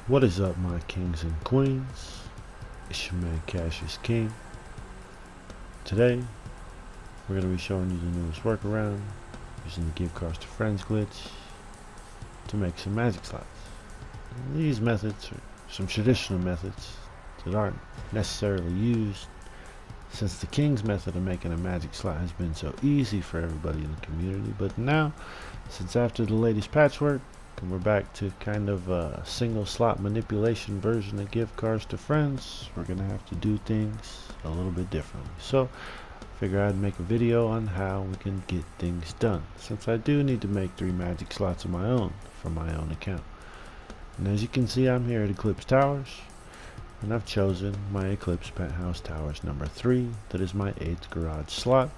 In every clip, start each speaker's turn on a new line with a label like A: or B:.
A: What is up, my kings and queens? It's your man Cassius King. Today we're going to be showing you the newest workaround using the give cards to friends glitch to make some magic slots. These methods are some traditional methods that aren't necessarily used since the king's method of making a magic slot has been so easy for everybody in the community. But now, since after the latest patchwork, and we're back to kind of a single slot manipulation version of give cards to friends, we're gonna have to do things a little bit differently. So I figure I'd make a video on how we can get things done, since I do need to make 3 magic slots of my own for my own account. And as you can see, I'm here at Eclipse Towers, and I've chosen my Eclipse Penthouse Towers number 3. That is my 8th garage slot.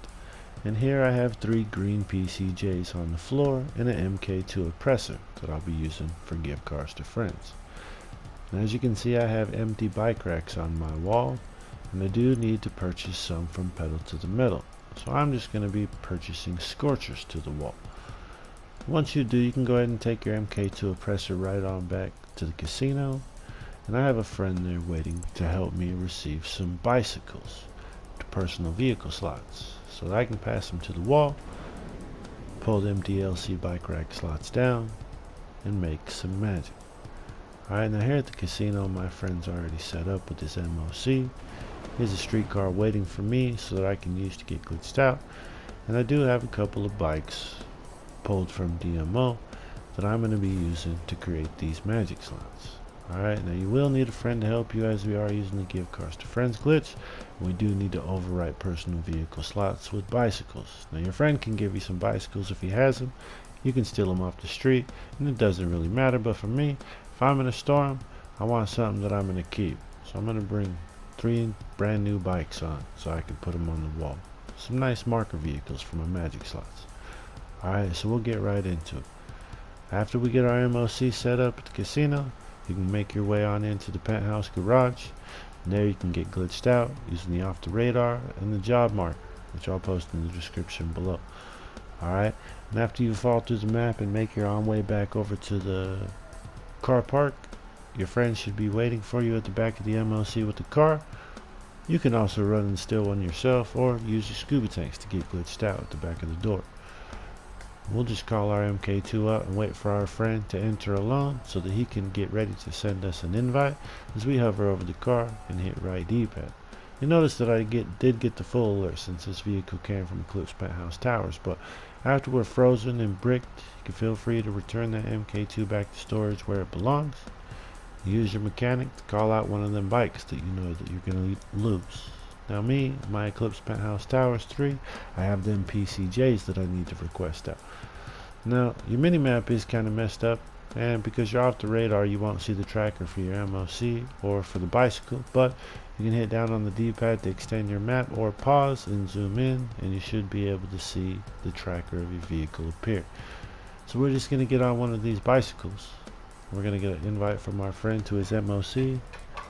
A: And here I have 3 green PCJs on the floor and an MK2 oppressor that I'll be using for gift cards to friends. And as you can see, I have empty bike racks on my wall, and I do need to purchase some from Pedal to the Metal. So I'm just going to be purchasing scorchers to the wall. Once you do, you can go ahead and take your MK2 oppressor right on back to the casino. And I have a friend there waiting to help me receive some bicycles to personal vehicle slots, so that I can pass them to the wall, pull the MDLC bike rack slots down, and make some magic. Alright, now here at the casino, my friend's already set up with his MOC. Here's a streetcar waiting for me so that I can use to get glitched out. And I do have a couple of bikes pulled from DMO that I'm going to be using to create these magic slots. Alright, now you will need a friend to help you, as we are using the give cards to friends glitch. We do need to overwrite personal vehicle slots with bicycles. Now your friend can give you some bicycles if he has them. You can steal them off the street, and it doesn't really matter. But for me, if I'm in a storm, I want something that I'm going to keep. So I'm going to bring 3 brand new bikes on so I can put them on the wall. Some nice marker vehicles for my magic slots. Alright, so we'll get right into it. After we get our MOC set up at the casino, you can make your way on into the penthouse garage. And there you can get glitched out using the off the radar and the job marker, which I'll post in the description below. Alright, and after you fall through the map and make your own way back over to the car park, your friend should be waiting for you at the back of the MOC with the car. You can also run and steal one yourself, or use your scuba tanks to get glitched out at the back of the door. We'll just call our MK2 up and wait for our friend to enter alone so that he can get ready to send us an invite as we hover over the car and hit right D-pad. You notice that I did get the full alert since this vehicle came from Eclipse Penthouse Towers, but after we're frozen and bricked, you can feel free to return that MK2 back to storage where it belongs. Use your mechanic to call out one of them bikes that you know that you're going to lose. Now me, my Eclipse Penthouse Towers 3, I have them PCJs that I need to request out. Now, your minimap is kind of messed up, and because you're off the radar, you won't see the tracker for your MOC or for the bicycle, but you can hit down on the D-pad to extend your map, or pause and zoom in, and you should be able to see the tracker of your vehicle appear. So we're just going to get on one of these bicycles. We're going to get an invite from our friend to his MOC.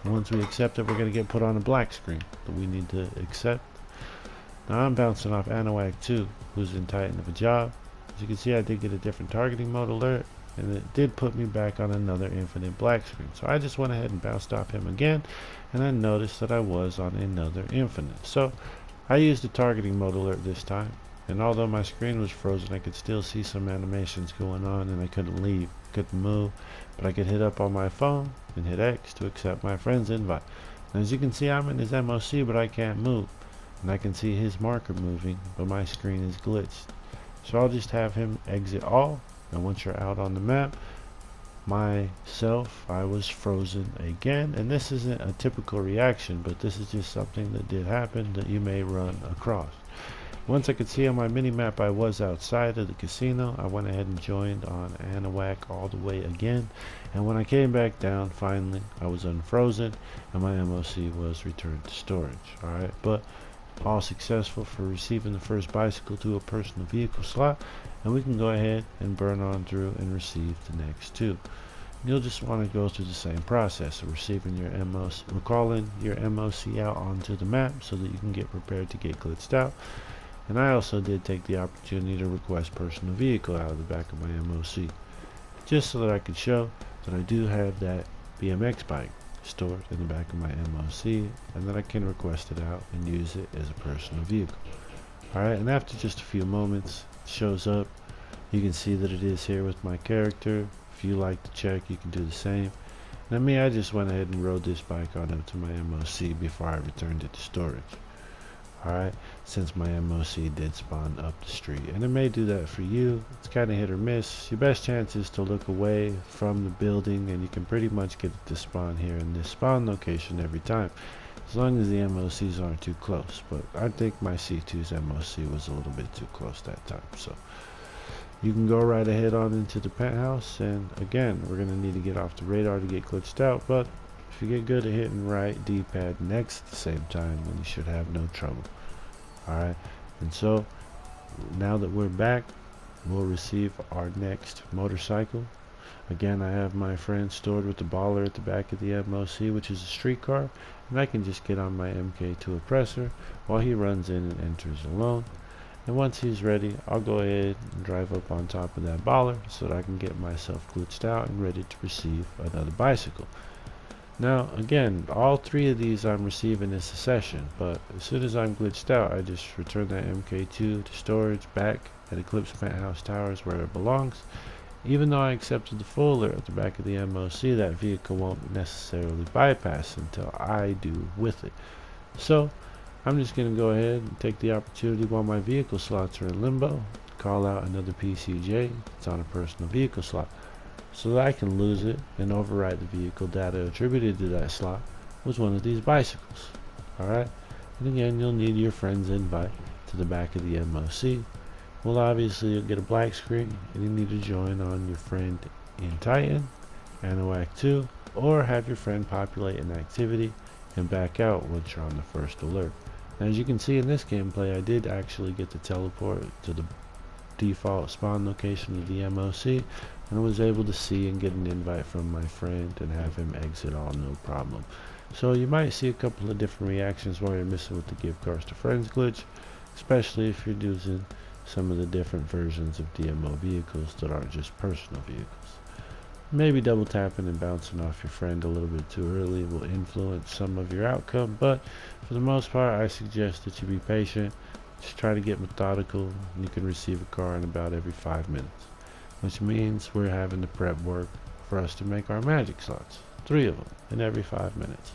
A: Once we accept it, we're going to get put on a black screen that we need to accept. Now I'm bouncing off Anawag 2, who's in Titan of a job. As you can see, I did get a different targeting mode alert, and it did put me back on another infinite black screen. So I just went ahead and bounced off him again, and I noticed that I was on another infinite. So I used the targeting mode alert this time, and although my screen was frozen, I could still see some animations going on, and I couldn't leave, couldn't move, but I could hit up on my phone and hit X to accept my friend's invite. And as you can see, I'm in his MOC, but I can't move, and I can see his marker moving, but my screen is glitched. So I'll just have him exit all, and once you're out on the map, myself, I was frozen again. And this isn't a typical reaction, but this is just something that did happen that you may run across. Once I could see on my mini-map I was outside of the casino, I went ahead and joined on Anawak all the way again, and when I came back down, finally, I was unfrozen, and my MOC was returned to storage. Alright, but all successful for receiving the first bicycle to a personal vehicle slot, and we can go ahead and burn on through and receive the next 2. You'll just want to go through the same process of receiving your MOC, recalling your MOC out onto the map so that you can get prepared to get glitched out. And I also did take the opportunity to request personal vehicle out of the back of my MOC, just so that I could show that I do have that BMX bike stored in the back of my MOC, and then I can request it out and use it as a personal vehicle. Alright, and after just a few moments, it shows up. You can see that it is here with my character. If you like to check, you can do the same. Now me, I just went ahead and rode this bike on up to my MOC before I returned it to storage. Alright, since my MOC did spawn up the street, and it may do that for you. It's kind of hit or miss. Your best chance is to look away from the building, and you can pretty much get it to spawn here in this spawn location every time, as long as the MOCs aren't too close. But I think my C2's MOC was a little bit too close that time, so you can go right ahead on into the penthouse. And again, we're going to need to get off the radar to get glitched out, but if you get good at hitting right D-pad and X at the same time, then you should have no trouble. Alright, and so now that we're back, we'll receive our next motorcycle. Again, I have my friend stored with the baller at the back of the MOC, which is a streetcar, and I can just get on my MK2 oppressor while he runs in and enters alone. And once he's ready, I'll go ahead and drive up on top of that baller so that I can get myself glitched out and ready to receive another bicycle. Now again, all three of these I'm receiving in succession, but as soon as I'm glitched out, I just return that MK2 to storage back at Eclipse Penthouse Towers where it belongs. Even though I accepted the folder at the back of the MOC, that vehicle won't necessarily bypass until I do with it. So I'm just going to go ahead and take the opportunity while my vehicle slots are in limbo, call out another PCJ. It's on a personal vehicle slot, so that I can lose it and overwrite the vehicle data attributed to that slot with one of these bicycles. Alright, and again, you'll need your friend's invite to the back of the MOC. Well, obviously you'll get a black screen, and you need to join on your friend in Titan, Anoac 2, or have your friend populate an activity and back out once you're on the first alert. Now, as you can see in this gameplay, I did actually get to teleport to the default spawn location of the MOC, and I was able to see and get an invite from my friend and have him exit all no problem. So you might see a couple of different reactions while you're messing with the give cars to friends glitch, especially if you're using some of the different versions of DMO vehicles that aren't just personal vehicles. Maybe double tapping and bouncing off your friend a little bit too early will influence some of your outcome, but for the most part I suggest that you be patient. Just try to get methodical, and you can receive a car in about every 5 minutes, which means we're having to prep work for us to make our magic slots, 3 of them in every 5 minutes.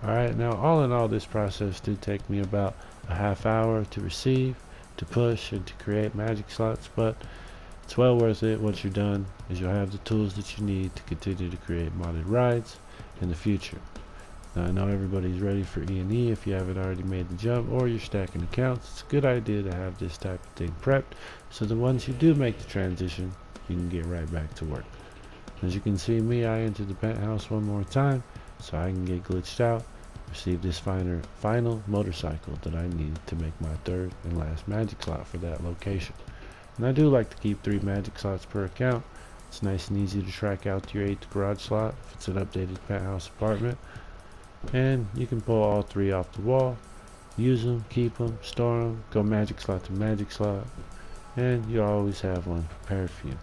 A: Alright, now all in all, this process did take me about a half hour to receive, to push, and to create magic slots, but it's well worth it. Once you're done, as you'll have the tools that you need to continue to create modded rides in the future. Now I know everybody's ready for E&E. If you haven't already made the jump or you're stacking accounts, it's a good idea to have this type of thing prepped so that once you do make the transition, you can get right back to work. As you can see me, I entered the penthouse one more time so I can get glitched out, receive this final motorcycle that I need to make my third and last magic slot for that location. And I do like to keep 3 magic slots per account. It's nice and easy to track out your 8th garage slot if it's an updated penthouse apartment. And you can pull all 3 off the wall, use them, keep them, store them, go magic slot to magic slot, and you always have one prepared for you.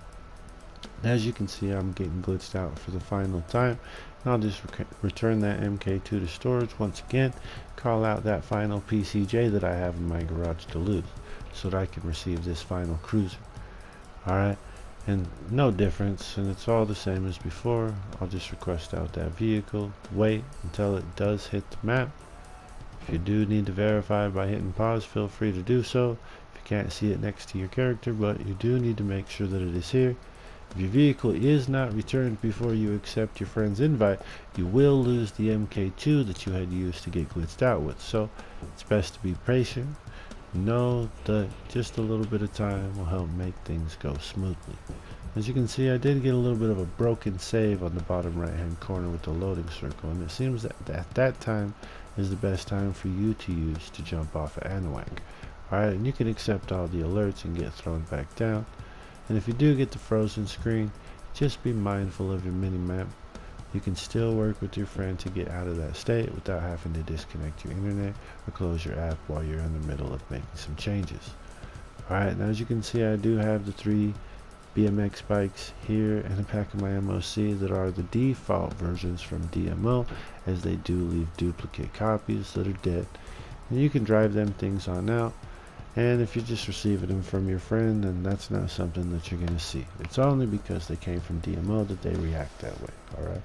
A: As you can see, I'm getting glitched out for the final time, and I'll just return that MK2 to storage once again, call out that final PCJ that I have in my garage to lose, so that I can receive this final cruiser. Alright, and no difference, and it's all the same as before. I'll just request out that vehicle, wait until it does hit the map. If you do need to verify by hitting pause, feel free to do so. If you can't see it next to your character, but you do need to make sure that it is here. If your vehicle is not returned before you accept your friend's invite, you will lose the MK2 that you had used to get glitched out with, so it's best to be patient. Know that just a little bit of time will help make things go smoothly. As you can see, I did get a little bit of a broken save on the bottom right hand corner with the loading circle, and it seems that at that time is the best time for you to use to jump off of Anoac. Alright, and you can accept all the alerts and get thrown back down. And if you do get the frozen screen, just be mindful of your mini-map. You can still work with your friend to get out of that state without having to disconnect your internet or close your app while you're in the middle of making some changes. Alright, now as you can see, I do have the 3 BMX bikes here in the back of my MOC that are the default versions from DMO, as they do leave duplicate copies that are dead. And you can drive them things on out. And if you're just receiving them from your friend, then that's not something that you're going to see. It's only because they came from DMO that they react that way. Alright?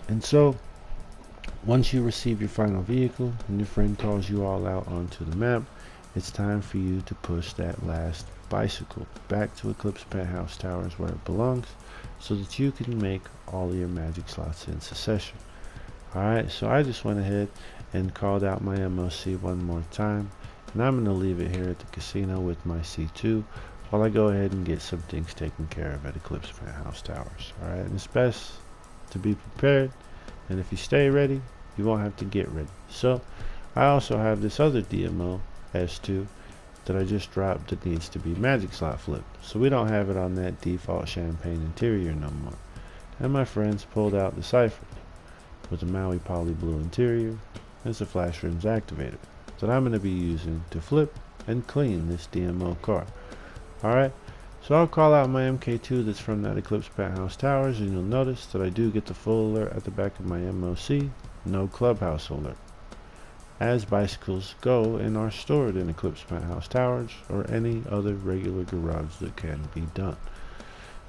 A: And so, once you receive your final vehicle and your friend calls you all out onto the map, it's time for you to push that last bicycle back to Eclipse Penthouse Towers where it belongs, so that you can make all of your magic slots in succession. Alright, so I just went ahead and called out my MOC one more time, and I'm going to leave it here at the casino with my C2 while I go ahead and get some things taken care of at Eclipse Penthouse Towers. Alright, and it's best to be prepared, and if you stay ready, you won't have to get ready. So, I also have this other DMO S2 that I just dropped that needs to be magic slot flipped, so we don't have it on that default champagne interior no more. And my friends pulled out the Cypher with a Maui poly blue interior and the flash rims activated that I'm going to be using to flip and clean this DMO car. Alright, so I'll call out my MK2 that's from that Eclipse Penthouse Towers, and you'll notice that I do get the full alert at the back of my MOC, no clubhouse alert, as bicycles go and are stored in Eclipse Penthouse Towers or any other regular garage that can be done.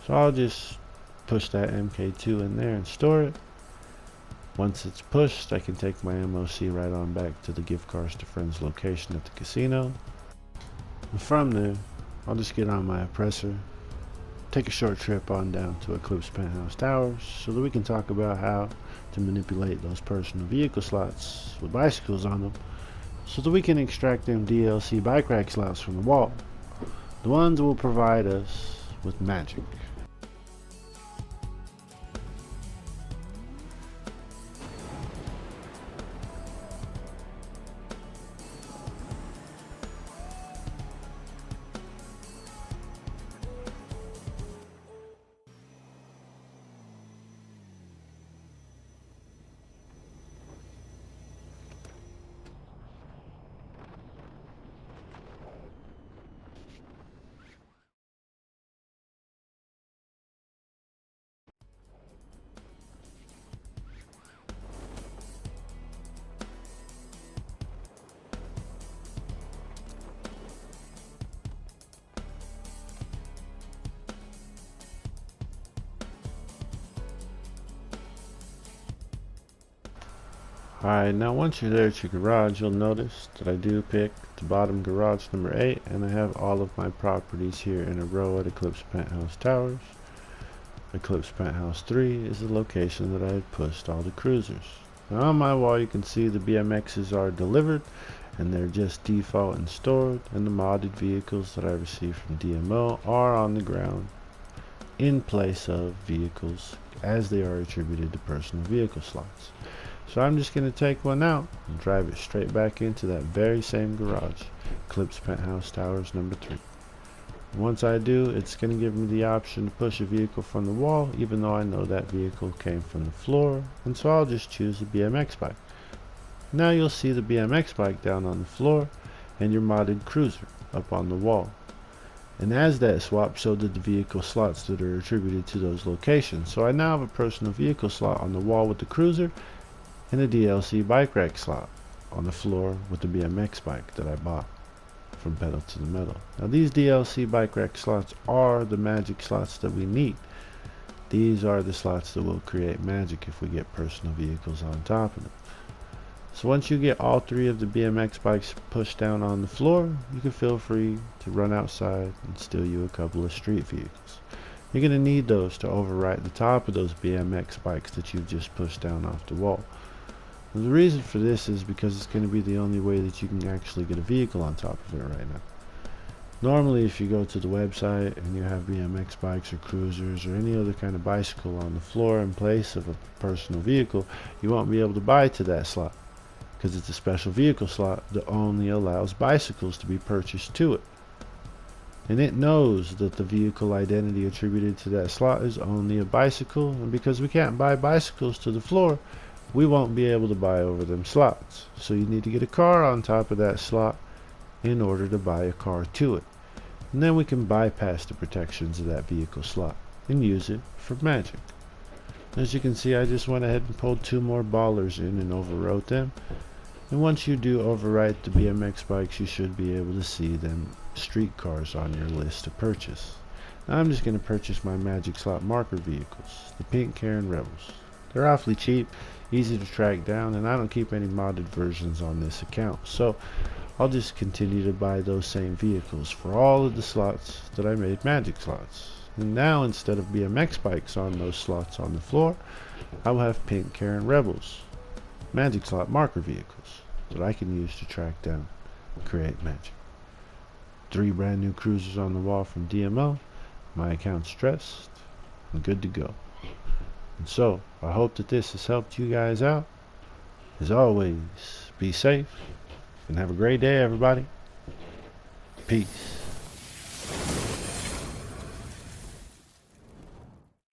A: So I'll just push that MK2 in there and store it. Once it's pushed, I can take my MOC right on back to the gift cards to friends location at the casino. And from there, I'll just get on my oppressor, take a short trip on down to Eclipse Penthouse Towers so that we can talk about how to manipulate those personal vehicle slots with bicycles on them, so that we can extract them DLC bike rack slots from the wall, the ones that will provide us with magic. Alright, now once you're there at your garage, you'll notice that I do pick the bottom garage number 8, and I have all of my properties here in a row at Eclipse Penthouse Towers. Eclipse Penthouse 3 is the location that I had pushed all the cruisers. Now on my wall you can see the BMXs are delivered, and they're just default and stored, and the modded vehicles that I received from DMO are on the ground in place of vehicles as they are attributed to personal vehicle slots. So I'm just going to take one out and drive it straight back into that very same garage, Eclipse Penthouse Towers number 3. Once I do, it's going to give me the option to push a vehicle from the wall, even though I know that vehicle came from the floor, and so I'll just choose a BMX bike. Now you'll see the BMX bike down on the floor and your modded cruiser up on the wall. And as that swap, so did the vehicle slots that are attributed to those locations. So I now have a personal vehicle slot on the wall with the cruiser, and a DLC bike rack slot on the floor with the BMX bike that I bought from Pedal to the Metal. Now these DLC bike rack slots are the magic slots that we need. These are the slots that will create magic if we get personal vehicles on top of them. So once you get all 3 of the BMX bikes pushed down on the floor, you can feel free to run outside and steal you a couple of street vehicles. You're going to need those to overwrite the top of those BMX bikes that you've just pushed down off the wall. And the reason for this is because it's going to be the only way that you can actually get a vehicle on top of it right now. Normally if you go to the website and you have BMX bikes or cruisers or any other kind of bicycle on the floor in place of a personal vehicle, you won't be able to buy to that slot, because it's a special vehicle slot that only allows bicycles to be purchased to it. And it knows that the vehicle identity attributed to that slot is only a bicycle, and because we can't buy bicycles to the floor, we won't be able to buy over them slots. So you need to get a car on top of that slot in order to buy a car to it. And then we can bypass the protections of that vehicle slot and use it for magic. As you can see, I just went ahead and pulled 2 more ballers in and overwrote them. And once you do overwrite the BMX bikes, you should be able to see them street cars on your list to purchase. Now I'm just going to purchase my magic slot marker vehicles, the Pink Karen Rebels. They're awfully cheap, easy to track down, and I don't keep any modded versions on this account, so I'll just continue to buy those same vehicles for all of the slots that I made magic slots. And now, instead of BMX bikes on those slots on the floor, I will have Pink Karen Rebels, magic slot marker vehicles that I can use to track down and create magic. 3 brand new cruisers on the wall from DMO. My account's dressed and good to go. And so, I hope that this has helped you guys out. As always, be safe and have a great day, everybody. Peace.